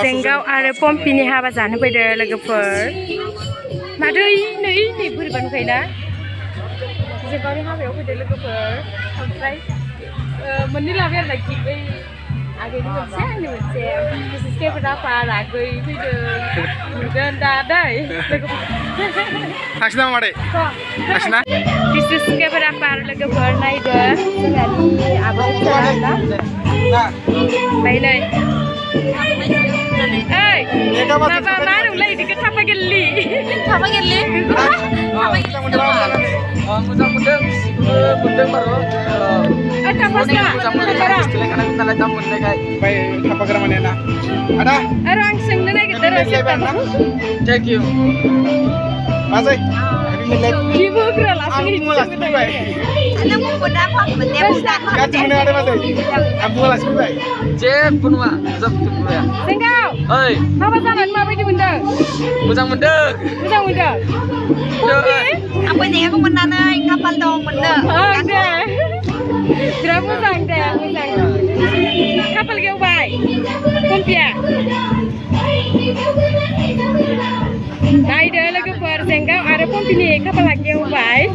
जेंगाव आरो पम्पिनि हाबा जानो फैदों लोगोफोर मादै नै बोरैबा नुखायोना जेंगावनि हाबायाव फैदों लोगोफोर ओमफ्राय मोननै लाबाय आरो लाइक बै आगैनि मोनसे आंनि मोनसे केमेराफोर आगै फैदों नुगोन दा दै लोगोफोर थांसै नामा मादै थांसै ना केमेराफोर लोगोफोर नायदो जोंहानि आबै ना बाय नै Ê, má đừng lấy thì cái thắp cái lì. Thắp cái lì. Orang sing nene kita Thank you. Masih. Ibu kira langsung ini. Ada mau budak apa? Budak. Kacang ada masih. Ambu langsung baik. Cek punwa, zap tu ya. Sengkau. Hei. Apa jangan mau pergi mendek? Mudang mendek. Mudang mendek. Apa ni aku menana kapal dong mendek. Oh deh. Kira mudang deh, mudang. Kapal kau baik. Kumpia. Naik deh lagi per Sengkau ada pun pilih kapal lagi yang baik.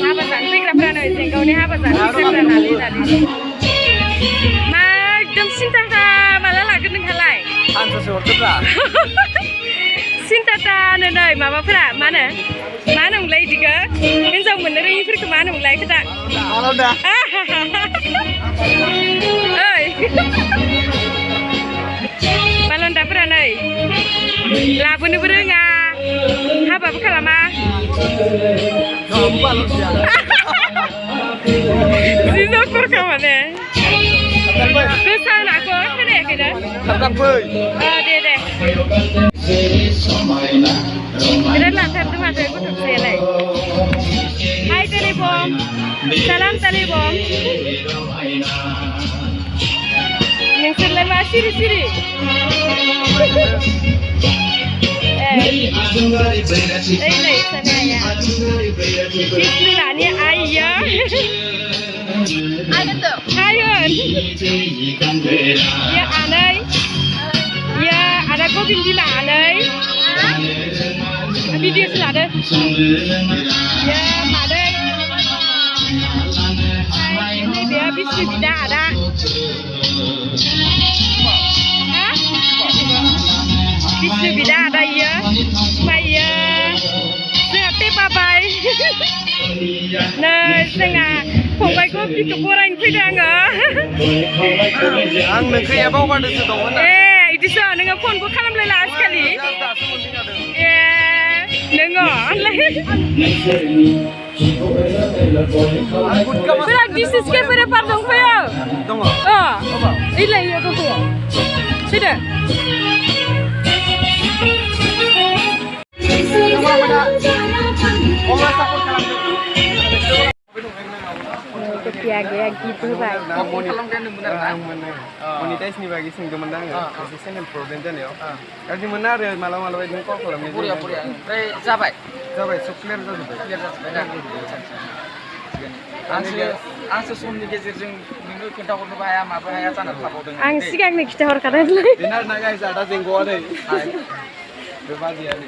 Apa santai kerana nih Sengkau ni apa santai kerana nali. Mak dem cinta kah malah lagi nenghalai. Antu seorang lah. Cinta ta nenai mama pera mana? Mana mulai juga? Insya bener ini pergi mana mulai kita? Kalau dah. Oi. Balon dah pernah nih. Labu ni berenga. Apa berkalama? Balon dia. Sisa perkaman ni. Kesan aku kena kena. Tak apa. Deh. Kita lantar tu macam aku tak saya lagi. Hai telefon, salam telefon. Yang selain masih di sini. Lagi sana ya. Bismillah ni ayah. Ada tu. Ayun. Ya anai. Ya ada kopi di mana? Video selada. Ya mana? Ini dia bisnis tidak ada. Hah? Bisnis tidak ada ya. Saya siapa papai? Nah, setengah. Papai kopi keporang tidak enggak? Ang negeri apa orang itu tahu mana? Itu so, dengan phone ku kalam lelah sekali. Dengar. Berak disis ke pada pardon saya. Tunggu. Ini ya tu saya. Sudah. Kepiaga gitu baik. Monetize ni bagi sing demen dah. Season problem dah ni. Kalau mana ada malam-malam itu kau kalau ni. Puria. Siapa? Sukler tu. Angsa sumni gejerjeng minggu kita kau bahaya, apa bahaya tanah lapor dengan. Angsi kan ni kita orang kadang lagi. Benar nak guys, ada singgo ada. Berbagi ada.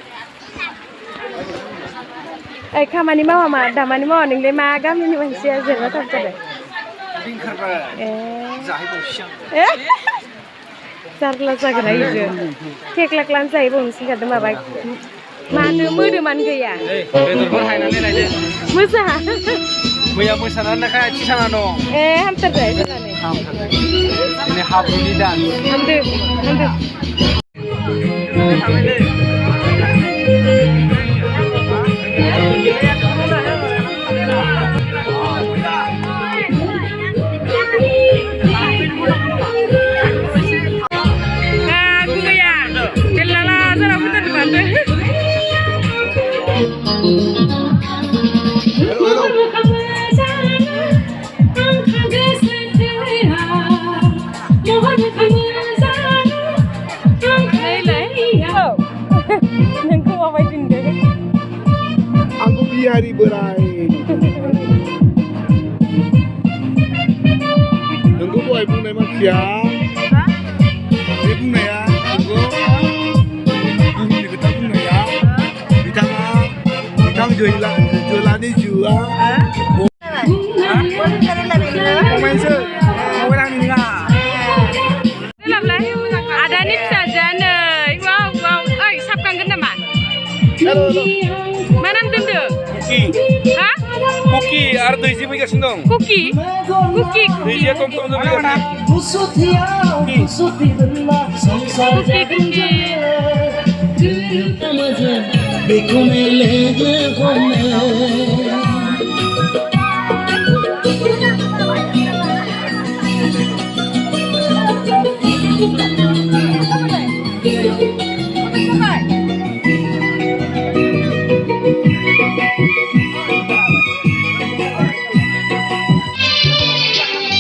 Kamani mau mah, damani mau ninggalin magam ini masih aja lah tak ada. Bingkar ber. Zahid usiang. Sarla sagra itu. Kek lan saya pun sih kata mah baik. Mana muda man gaya. Betul berhai nanti lagi. Musa. Punya musa nanda kaya cisana dong. Hampir dah itu lah ni. Ini hablu dan. Hampir. गारि बोराय नोंखौ दहाय बुंनाय मानसिया बे बुंनाया नोंगौ बुहुमनि खोथा बुंनाया बिथां जोलानि जिउआ Komense, orang ini nggak. Adanya fisaja nih. Wow. Sapkangen nama? Mana tentu? Kuki. Hah? Kuki, ada isi mereka sendong. Kuki. Isi tom tuh mereka.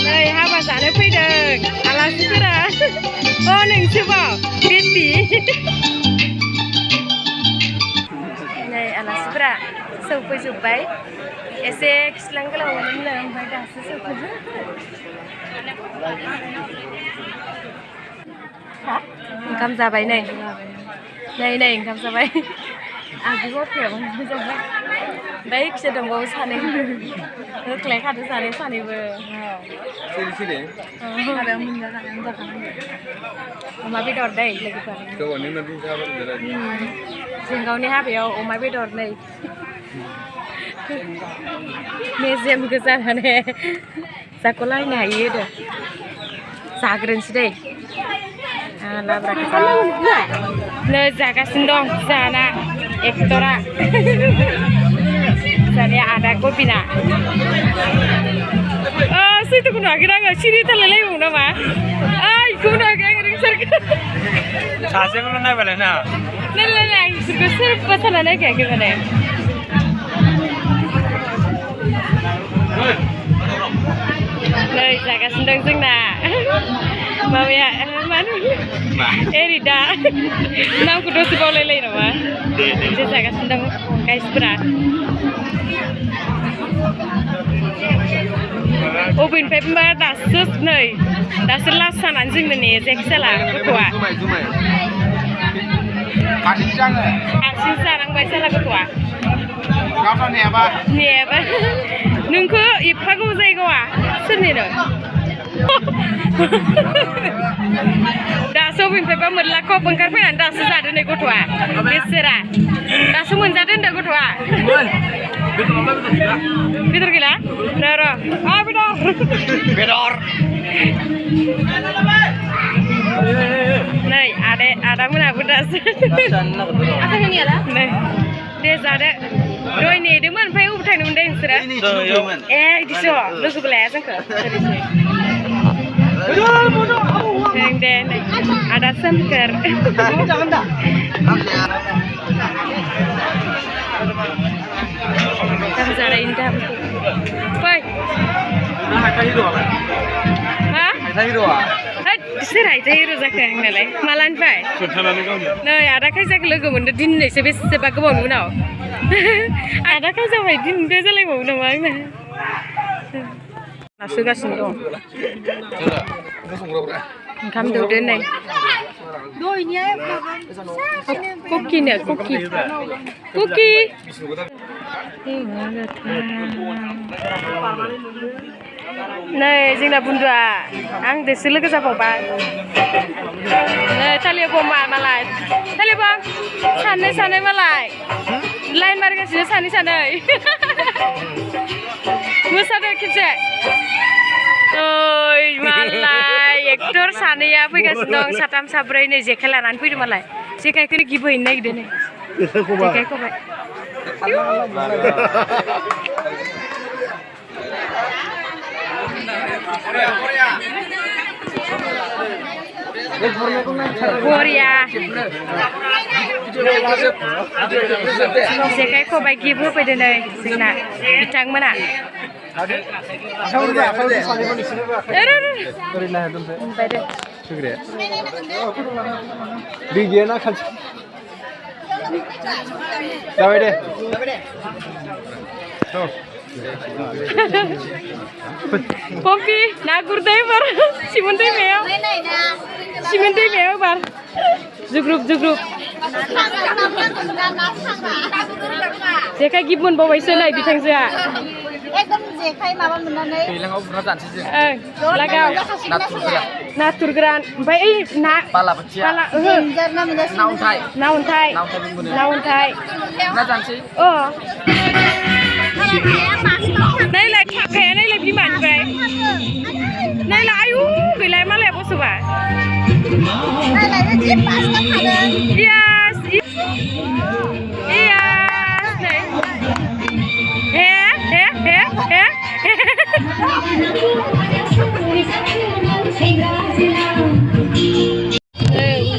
Này, hawa sana fayda. Alas kira. Oh, neng coba. Binti. Này, alas kira. Sampai. Ese keselang kalau orang dah sesuatu. Oंखाम जाबाय नै ओंखाम जाबाय आगु गथायाव ओंखाम जाबाय ओमफ्राय फिसा दंबावो सानै होख्लायखादो जानाय सानैबो Sini. हाबायाव मोनजाखानांगौ अमा बेदर दै लोगोफोर Kawan nanti sahabat jalan. जों गावनि हाबायाव अमा बेदर नै मेजेम गोजा माने जाख'लायनो हायो दे जाग्रोनोसै दै नै जागासिनो दं जाना एक्टरा जानाया आदा गबिना सैथोखौ नुवाखै आङो सिरि थालायलायबावो नामा इखौबो नुवाखै आं रिंसारखौ सासेखौल' नायबालाय ना नायलाय आं बिसोरखौ सोरबा थाला नायखायाखै माने नै जागासिनो दं जोंना माबाया मानो एरिदा नामखौ दसे बावलायलायो नामा बिदि जागासिनो दं गाइसफोरा अबेनिफ्रायबा दासो लास्ट जानानै जोंनो नेयो जायखिजाला गथ'आ हारसिं जानांबाय जाला गथ'आ नेयाबा नोंखौ एफा गोबाव जायगावा सोरनिनो दासो अबेनिफ्रायबा मोनला कप ओंखारफैनानै दासो जादों नै गथ'आ बेसेरा दासो मोनजादों होनदों गथ'आ बेदर गैला र' बेदर नै आदा मोनाबो दासो नै दे जादो दहाय नेदोंमोन ओमफ्राय अबाव थांनो मोनदों नोंसोरो बिदिसो लोगोबो लाया जोंखौ दे नै आदा सोमखोर दाम जानायनि दाम फै सोर हायथा हिर' जाखो आंनालाय मालानिफ्राय नै आदा खायजाखौ लोगो मोनदों दिनैसो बेसेबा गोबावनि उनाव आदा खायजाबाय दिनैथ' जालायबावो नामा आंना नासोगासिनो दं ओंखाम दौदो नै कुकि नै जोंना बुन्दुआ आंदोसो लोगो जाबावबाय नै थालिया बमा मालाय थालिया बम सानै मालाय लाइन मारिगासिनो सानै मोसादो खेबसे ओइ मालाय एक्टर सानैया फैगासिनो दं साथाम साब्रै नै जेखाइ लानानै फैदों मालाय जेखाइखौनो गिबोहैनो नागिरदों नै जेखाइ खबाय बरिया जेखाइ खबाइ गिफ्ट होफैदों नै जोंना बिथांमोना जाबाय दे पम्पी ना गुरदै बार सिमोन दैमायाव सिमोन दैमायाव बार जुग्रुब जेखाय गिब मोनबावबायसो नै बिथांजोआ एकदम जेखाय माबा मोननानै दैलाङाव गुरना जानोसै जों लागाव नाथुर गोरान ओमफ्राय ओइ ना बालाबाथिया ना अन्थाइ ना अन्थाइ ना जानोसै नायलाय थाखाया नायलाय बिमानिफ्राय नायलाय आयु गैलाय मालाया बसोबा Yes.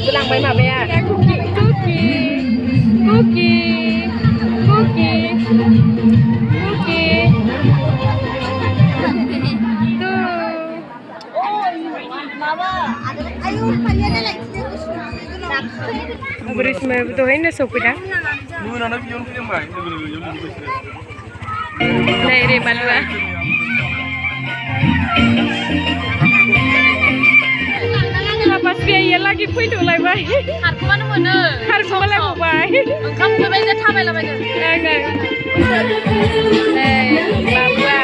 Ulang main ya. Cookie. Berisma betul ini sopida. Nah, ini balua. Lepas biaya lagi point oleh bay. Harus mana mana? Harus boleh bay. Kamu coba aja thamai lah baca. Enggak. Balua.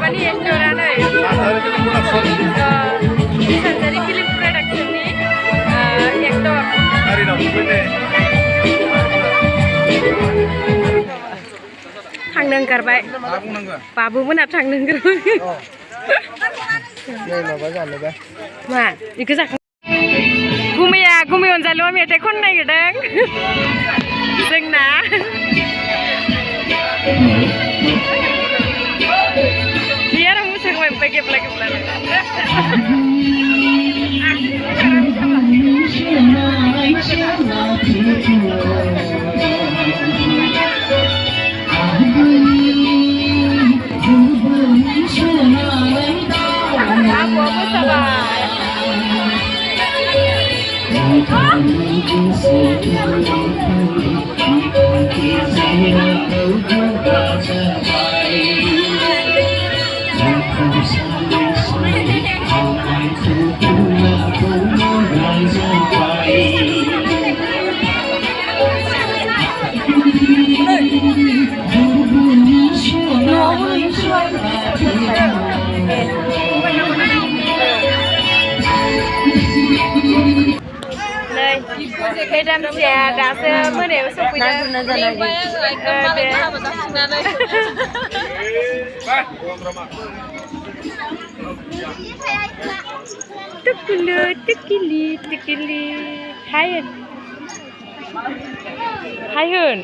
Ini restoran dari film production nih aktor थांनो ओंखारबाय बाबु मोना थांनो ओंखारबाय मा इखो जाखां गुमैया गुमै अनजालुआ मेथाइ खननो नागिरदों जोंना dia orang musik main pakai pelak. Apa sabar. Kedam sia daso monew sopida Tukili Hai hun